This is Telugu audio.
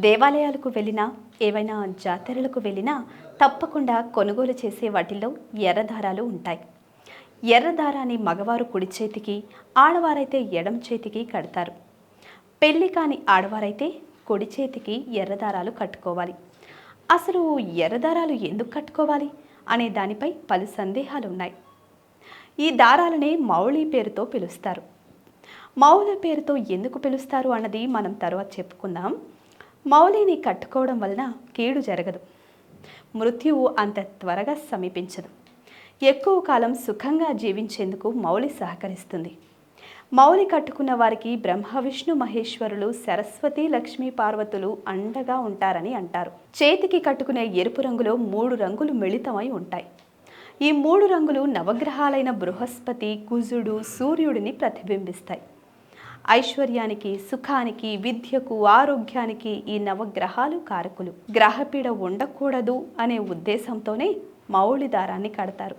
దేవాలయాలకు వెళ్ళినా ఏవైనా జాతరలకు వెళ్ళినా తప్పకుండా కొనుగోలు చేసే వాటిల్లో ఎర్రదారాలు ఉంటాయి. ఎర్రదారాన్ని మగవారు కుడి చేతికి, ఆడవారైతే ఎడమ చేతికి కడతారు. పెళ్లి కాని ఆడవారైతే కుడి చేతికి ఎర్రదారాలు కట్టుకోవాలి. అసలు ఎర్రదారాలు ఎందుకు కట్టుకోవాలి అనే దానిపై పలు సందేహాలు ఉన్నాయి. ఈ దారాలనే మౌళి పేరుతో పిలుస్తారు. మౌలి పేరుతో ఎందుకు పిలుస్తారు అన్నది మనం తర్వాత చెప్పుకుందాం. మౌలిని కట్టుకోవడం వలన కీడు జరగదు, మృత్యువు అంత త్వరగా సమీపించదు, ఎక్కువ కాలం సుఖంగా జీవించేందుకు మౌలి సహకరిస్తుంది. మౌలి కట్టుకున్న వారికి బ్రహ్మ విష్ణు మహేశ్వరులు, సరస్వతి లక్ష్మీ పార్వతులు అండగా ఉంటారని అంటారు. చేతికి కట్టుకునే ఎరుపు రంగులో 3 రంగులు మిళితమై ఉంటాయి. ఈ 3 రంగులు నవగ్రహాలైన బృహస్పతి, కుజుడు, సూర్యుడిని ప్రతిబింబిస్తాయి. ఐశ్వర్యానికి, సుఖానికి, విద్యకు, ఆరోగ్యానికి ఈ నవగ్రహాలు కారకులు. గ్రహపీడ ఉండకూడదు అనే ఉద్దేశంతోనే మౌళి దారాన్ని కడతారు.